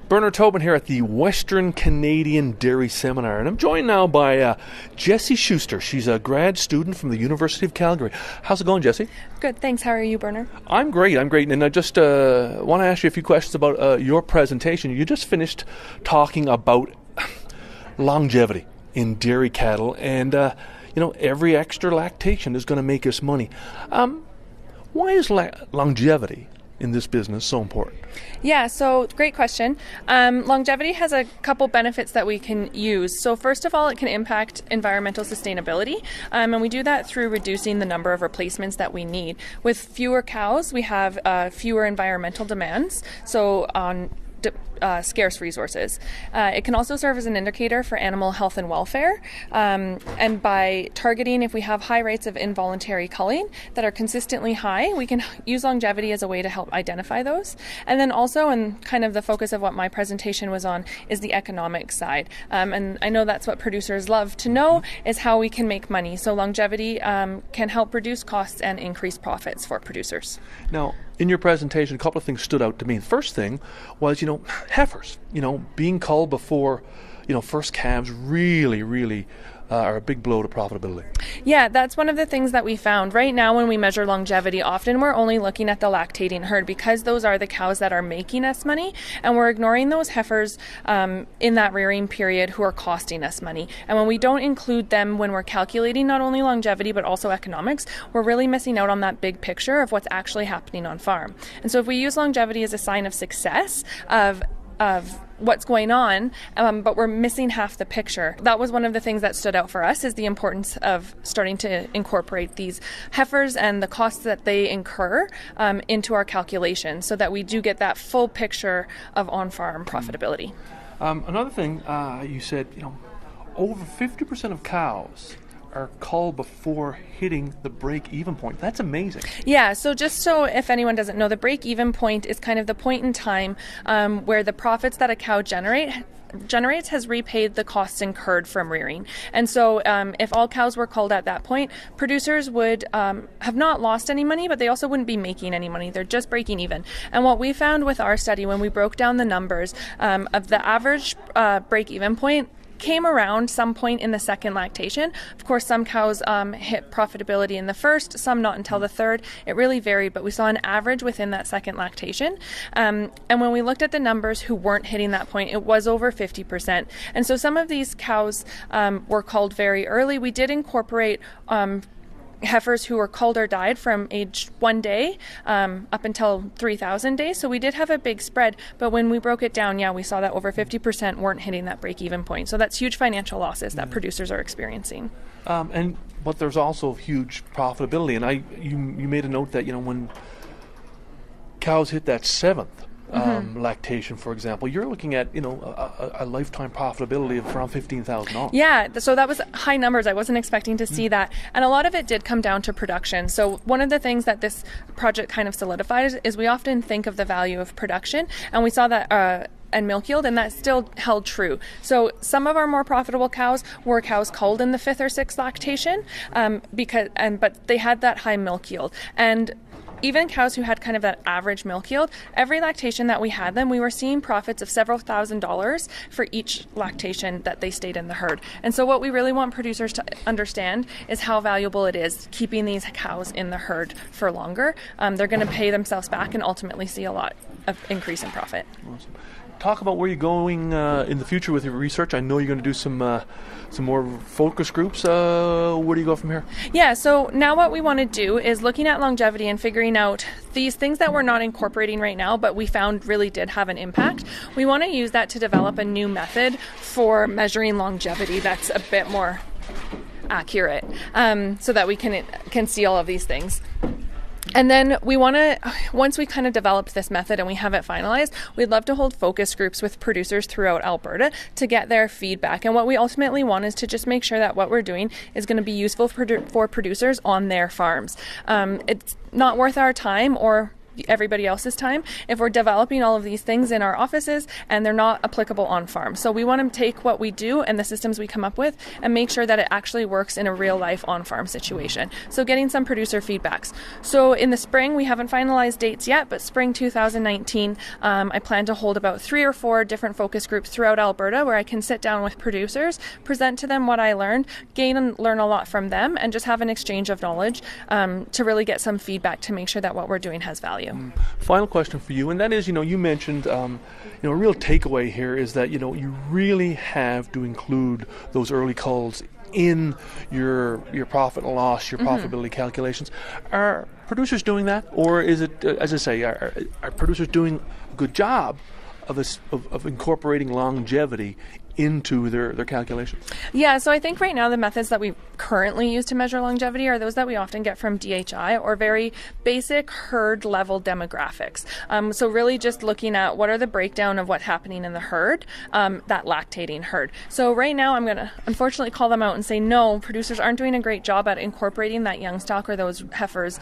Bernard Tobin here at the Western Canadian Dairy Seminar, and I'm joined now by Jesse Schuster. She's a grad student from the University of Calgary. How's it going, Jesse? Good, thanks. How are you, Bernard? I'm great, and I just want to ask you a few questions about your presentation. You just finished talking about longevity in dairy cattle, and every extra lactation is going to make us money. Why is longevity in this business so important? Yeah, so great question. Longevity has a couple benefits that we can use. So first of all, it can impact environmental sustainability, and we do that through reducing the number of replacements that we need. With fewer cows, we have fewer environmental demands, so on scarce resources. It can also serve as an indicator for animal health and welfare, and by targeting if we have high rates of involuntary culling that are consistently high, we can use longevity as a way to help identify those. And then also, and kind of the focus of what my presentation was on, is the economic side. And I know that's what producers love to know, is how we can make money. So longevity can help reduce costs and increase profits for producers. Now, in your presentation, a couple of things stood out to me. The first thing was, heifers, being culled before, first calves really are a big blow to profitability. Yeah, that's one of the things that we found. Right now, when we measure longevity, often we're only looking at the lactating herd because those are the cows that are making us money, and we're ignoring those heifers in that rearing period who are costing us money. And when we don't include them when we're calculating not only longevity but also economics, we're really missing out on that big picture of what's actually happening on farm. And so if we use longevity as a sign of success, of what's going on, but we're missing half the picture. That was one of the things that stood out for us, is the importance of starting to incorporate these heifers and the costs that they incur into our calculation, so that we do get that full picture of on-farm profitability. Another thing, you said, over 50% of cows are culled before hitting the break-even point. That's amazing. Yeah, so just so if anyone doesn't know, the break-even point is kind of the point in time where the profits that a cow generates has repaid the costs incurred from rearing. And so if all cows were culled at that point, producers would have not lost any money, but they also wouldn't be making any money. They're just breaking even. And what we found with our study, when we broke down the numbers of the average break-even point, came around some point in the second lactation. Of course, some cows hit profitability in the first, some not until the third. It really varied, but we saw an average within that second lactation. And when we looked at the numbers who weren't hitting that point, it was over 50%. And so some of these cows were culled very early. We did incorporate heifers who were culled or died from age 1 day up until 3,000 days. So we did have a big spread, but when we broke it down, we saw that over 50% weren't hitting that break-even point. So that's huge financial losses that producers are experiencing. But there's also huge profitability, and you made a note that when cows hit that seventh lactation, for example, you're looking at a lifetime profitability of around $15,000. Yeah, so that was high numbers. I wasn't expecting to see that, and a lot of it did come down to production. So one of the things that this project kind of solidified is we often think of the value of production, and we saw that and milk yield, and that still held true. So some of our more profitable cows were cows culled in the fifth or sixth lactation, but they had that high milk yield. And even cows who had kind of that average milk yield, every lactation that we had them, we were seeing profits of several $1,000s for each lactation that they stayed in the herd. And so what we really want producers to understand is how valuable it is keeping these cows in the herd for longer. They're going to pay themselves back and ultimately see a lot of increase in profit. Awesome. Talk about where you're going in the future with your research. I know you're going to do some more focus groups. Where do you go from here? Yeah, so now what we want to do is looking at longevity and figuring out these things that we're not incorporating right now, but we found really did have an impact. We want to use that to develop a new method for measuring longevity that's a bit more accurate, so that we can see all of these things. And then we want to, once we kind of develop this method and we have it finalized, we'd love to hold focus groups with producers throughout Alberta to get their feedback. And what we ultimately want is to just make sure that what we're doing is going to be useful for producers on their farms. It's not worth our time or everybody else's time if we're developing all of these things in our offices and they're not applicable on farm. So we want to take what we do and the systems we come up with and make sure that it actually works in a real life on farm situation. So getting some producer feedbacks. So in the spring, we haven't finalized dates yet, but spring 2019, I plan to hold about 3 or 4 different focus groups throughout Alberta where I can sit down with producers, present to them what I learned, gain and learn a lot from them, and just have an exchange of knowledge to really get some feedback to make sure that what we're doing has value. Final question for you, and that is, you mentioned, a real takeaway here is that, you really have to include those early culls in your profit and loss, your profitability calculations. Are producers doing that, or is it, as I say, are producers doing a good job of incorporating longevity into their calculations? Yeah, so I think right now the methods that we currently use to measure longevity are those that we often get from DHI or very basic herd level demographics. So really just looking at what are the breakdown of what's happening in the herd, that lactating herd. So right now I'm going to unfortunately call them out and say no, producers aren't doing a great job at incorporating that young stock or those heifers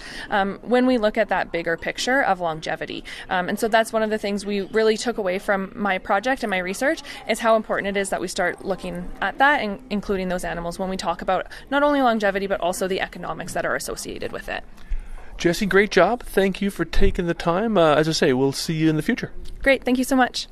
when we look at that bigger picture of longevity. And so that's one of the things we really took away from my project and my research is how important it is that we start looking at that and including those animals when we talk about not only longevity but also the economics that are associated with it. Jesse, great job. Thank you for taking the time. As I say, we'll see you in the future. Great. Thank you so much.